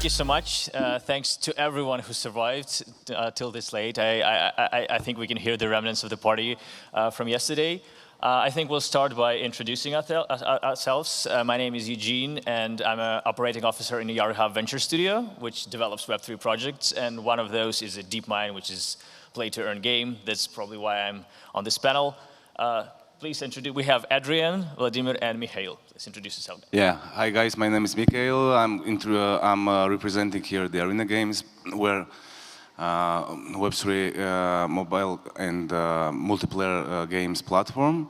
Thank you so much. Thanks to everyone who survived till this late. I think we can hear the remnants of the party from yesterday. I think we'll start by introducing ourselves. My name is Eugene, and I'm an operating officer in the Aronov Venture Studio, which develops Web3 projects. And one of those is a DeepMine, which is play-to-earn game. That's probably why I'm on this panel. Please introduce. We have Adrian, Vladimir, and Mikheil. Please introduce yourself. Yeah. Hi guys. My name is Mikheil. I'm representing here the Arena Games, where Web3 mobile and multiplayer games platform.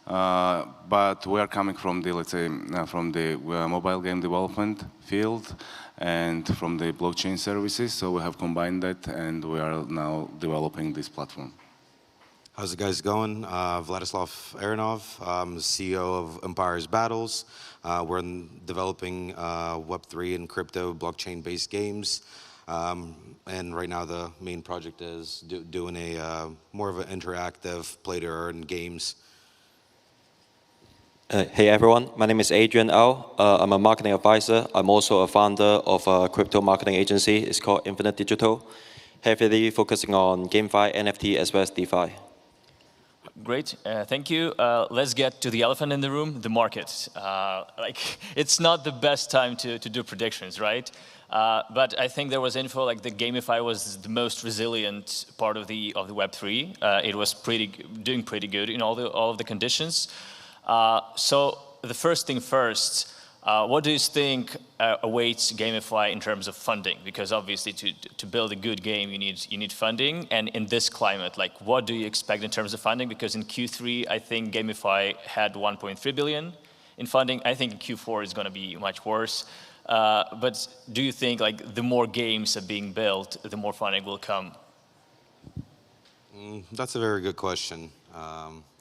But we are coming from the, let's say, from the mobile game development field and from the blockchain services. So we have combined that, and we are now developing this platform. How's it guys going? Vladislav Aronov, I'm the CEO of Empire's Battles. We're developing Web3 and crypto blockchain-based games. And right now the main project is doing a more of an interactive play-to-earn games. Hey everyone, my name is Adrian. I'm a marketing advisor. I'm also a founder of a crypto marketing agency. It's called Infinite Digital, heavily focusing on GameFi, NFT, as well as DeFi. Great, thank you. Let's get to the elephant in the room, the market. It's not the best time to do predictions, right? But I think there was info like the GameFi was the most resilient part of the Web3. It was doing pretty good in all of the conditions. So the first thing first, what do you think awaits GameFi in terms of funding? Because obviously to build a good game, you need funding. And in this climate, like what do you expect in terms of funding? Because in Q3, I think GameFi had 1.3 billion in funding. I think in Q4 is going to be much worse. But do you think like the more games are being built, the more funding will come? That's a very good question.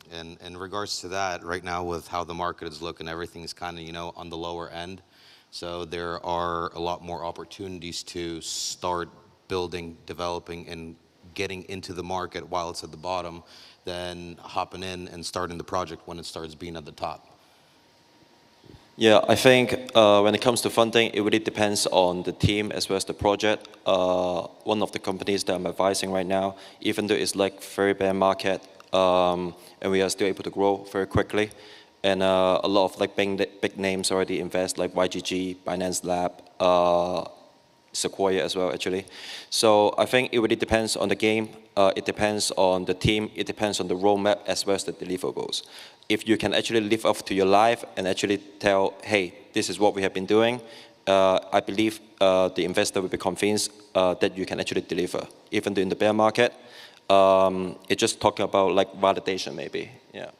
In regards to that, right now with how the market is looking, everything is kind of, on the lower end. So there are a lot more opportunities to start building, developing, and getting into the market while it's at the bottom than hopping in and starting the project when it starts being at the top. Yeah, I think when it comes to funding, it really depends on the team as well as the project. One of the companies that I'm advising right now, even though it's like very bear market, and we are still able to grow very quickly. And a lot of like big names already invest, like YGG, Binance Lab, Sequoia as well, actually. So I think it really depends on the game. It depends on the team. It depends on the roadmap as well as the deliverables. If you can actually live up to your life and actually tell, hey, this is what we have been doing, I believe the investor will be convinced that you can actually deliver, even though in the bear market. It's just talking about like validation, maybe. Yeah.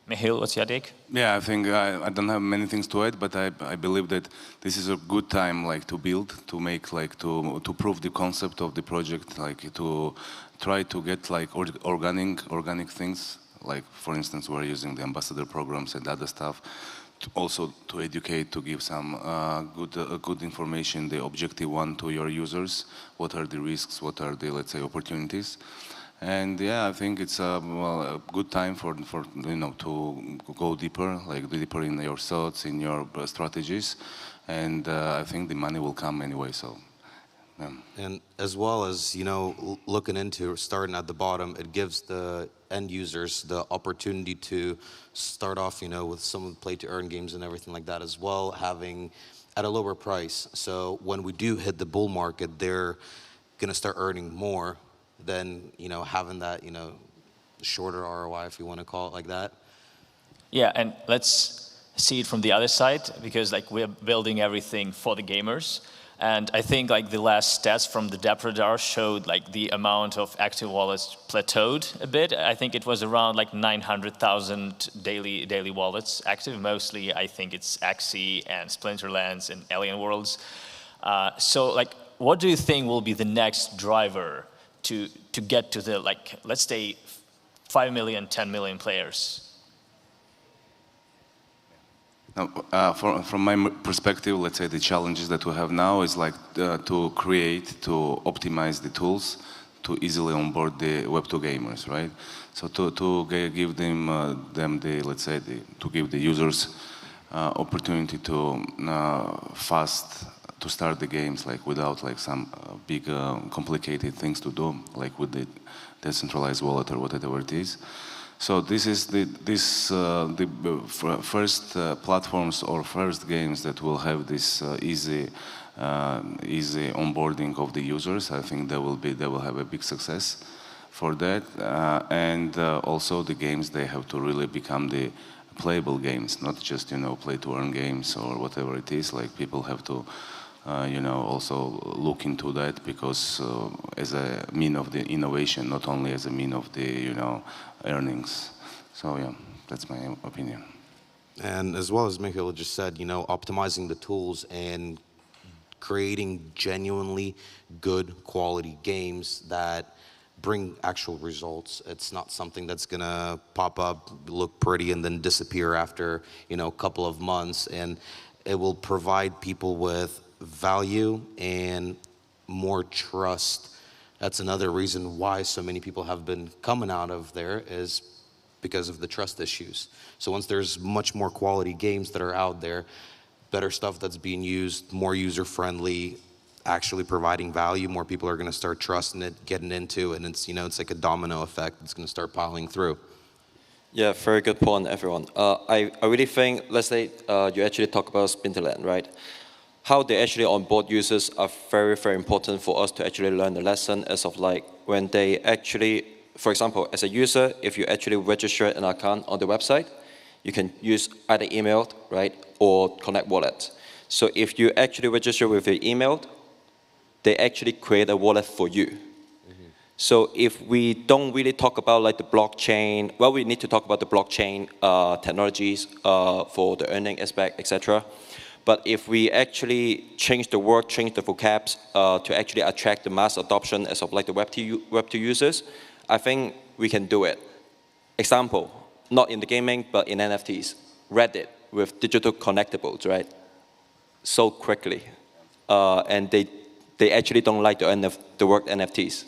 Mikheil, what's your take? Yeah, I think I don't have many things to add, but I believe that this is a good time, like to build, to make, like to prove the concept of the project, like to try to get like organic things. Like for instance, we're using the ambassador programs and other stuff. Also to educate, to give some good information, the objective one to your users. What are the risks? What are the, let's say, opportunities? And yeah, I think it's a good time for to go deeper, like deeper in your thoughts, in your strategies, and I think the money will come anyway. So. Yeah. And as well as looking into starting at the bottom, it gives the end users the opportunity to start off, with some of the play-to-earn games and everything like that as well, having at a lower price. So when we do hit the bull market, they're gonna start earning more than having that shorter ROI, if you want to call it like that. Yeah, and let's see it from the other side, because like we're building everything for the gamers. And I think like the last stats from the DeepRadar showed like the amount of active wallets plateaued a bit. I think it was around like 900,000 daily wallets active. Mostly I think it's Axie and Splinterlands and Alien Worlds. So like what do you think will be the next driver to get to the like, let's say 5 million, 10 million players? Now, from my perspective, let's say the challenges that we have now is like to optimize the tools to easily onboard the Web2 gamers, right? So to give them the, let's say, to give the users opportunity to fast to start the games, like without like some big complicated things to do, like with the decentralized wallet or whatever it is. So this is the first platforms or first games that will have this easy onboarding of the users. I think they will have a big success for that, and also the games, they have to really become the playable games, not just play to earn games or whatever it is. Like people have to also look into that, because as a mean of the innovation, not only as a mean of the earnings. So yeah, that's my opinion. And as well as Mikheil just said, optimizing the tools and creating genuinely good quality games that bring actual results. It's not something that's gonna pop up, look pretty, and then disappear after a couple of months. And it will provide people with value and more trust. That's another reason why so many people have been coming out of there, is because of the trust issues. So once there's much more quality games that are out there, better stuff that's being used, more user-friendly, actually providing value, more people are going to start trusting it, getting into it, and it's it's like a domino effect. It's going to start piling through. Yeah, very good point, everyone. I really think, let's say you actually talk about Splinterland, right? How they actually onboard users are very, very important for us to actually learn the lesson, as of like when they actually, for example, as a user, if you actually register an account on the website, you can use either email, right, or Connect Wallet. So if you actually register with your email, they actually create a wallet for you. So if we don't really talk about like the blockchain, well, we need to talk about the blockchain technologies for the earning aspect, etc. But if we actually change the word, change the vocabs to actually attract the mass adoption as of like the Web2 users, I think we can do it. Example, not in the gaming, but in NFTs. Reddit with digital connectables, right? So quickly. And they actually don't like the word NFTs.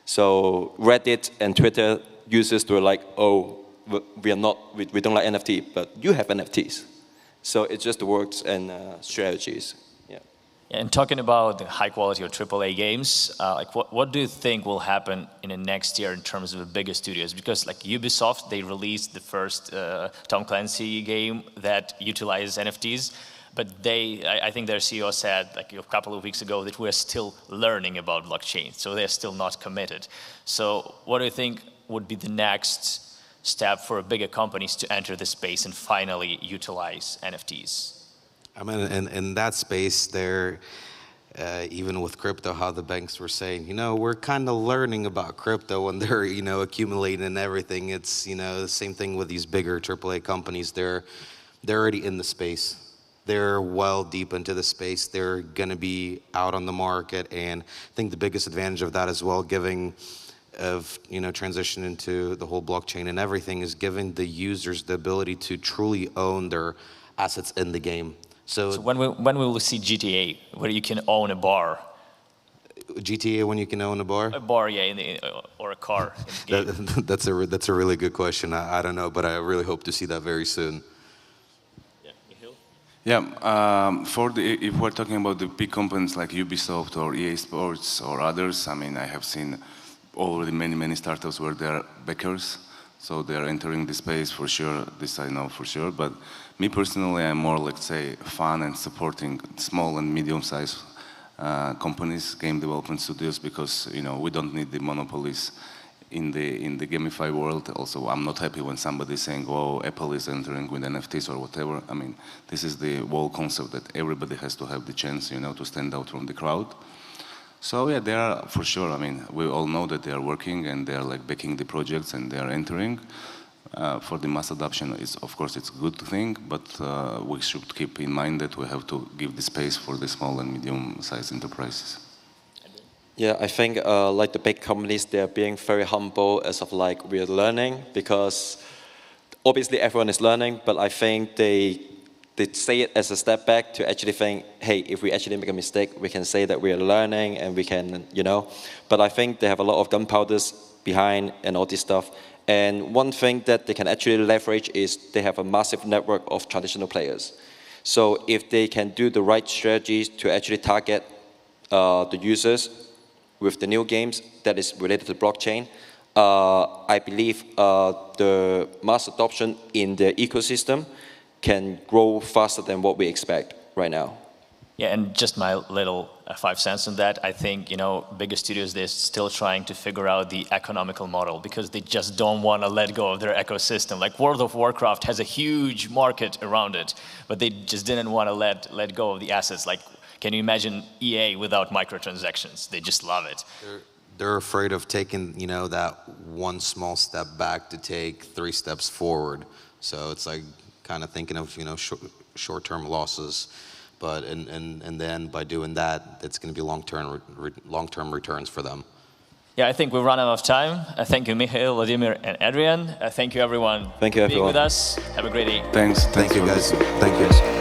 So Reddit and Twitter users were like, oh, we don't like NFT, but you have NFTs. So it's just the words and strategies. Yeah. And talking about the high quality or AAA games, like what do you think will happen in the next year in terms of the bigger studios? Because like Ubisoft, they released the first Tom Clancy game that utilizes NFTs. But I think their CEO said like a couple of weeks ago that we're still learning about blockchain, so they're still not committed. So what do you think would be the next step for bigger companies to enter the space and finally utilize NFTs? I mean, in that space, there, even with crypto, how the banks were saying, we're kind of learning about crypto, and they're, accumulating and everything. It's, the same thing with these bigger AAA companies. They're already in the space. They're well deep into the space. They're going to be out on the market, and I think the biggest advantage of that as well, transition into the whole blockchain and everything, is giving the users the ability to truly own their assets in the game. So when will we see GTA, where you can own a bar? GTA, when you can own a bar? A bar, yeah, or a car. In the game. That's a really good question. I don't know, but I really hope to see that very soon. Yeah, if we're talking about the big companies like Ubisoft or EA Sports or others, I mean, I have seen already many startups where they're backers, so they're entering the space for sure. This I know for sure. But me personally, I'm more, let's say, fan and supporting small and medium-sized companies, game development studios, because we don't need the monopolies in the GameFi world. Also, I'm not happy when somebody's saying, oh, Apple is entering with NFTs or whatever. I mean, this is the whole concept that everybody has to have the chance, to stand out from the crowd. So yeah, they are for sure. I mean, we all know that they are working and they are like backing the projects and they are entering. For the mass adoption, of course, it's a good thing, but we should keep in mind that we have to give the space for the small and medium-sized enterprises. Yeah, I think like the big companies, they're being very humble as of like we're learning, because obviously everyone is learning, but I think they say it as a step back to actually think, hey, if we actually make a mistake, we can say that we are learning and we can, But I think they have a lot of gunpowders behind and all this stuff. And one thing that they can actually leverage is they have a massive network of traditional players. So if they can do the right strategies to actually target the users with the new games that is related to blockchain, I believe the mass adoption in the ecosystem can grow faster than what we expect right now. Yeah, and just my little 5 cents on that. I think, bigger studios, they're still trying to figure out the economical model because they just don't want to let go of their ecosystem. Like World of Warcraft has a huge market around it, but they just didn't want to let go of the assets. Like, can you imagine EA without microtransactions? They just love it. They're afraid of taking, that one small step back to take 3 steps forward. So it's like kind of thinking of, short-term losses. But and then by doing that, it's going to be long-term returns for them. Yeah, I think we've run out of time. Thank you, Mikheil, Vladimir, and Adrian. Thank you, everyone, Thank you, for being everyone. with us. Have a great day. Thanks. Thank you, for guys. listening. Thank you.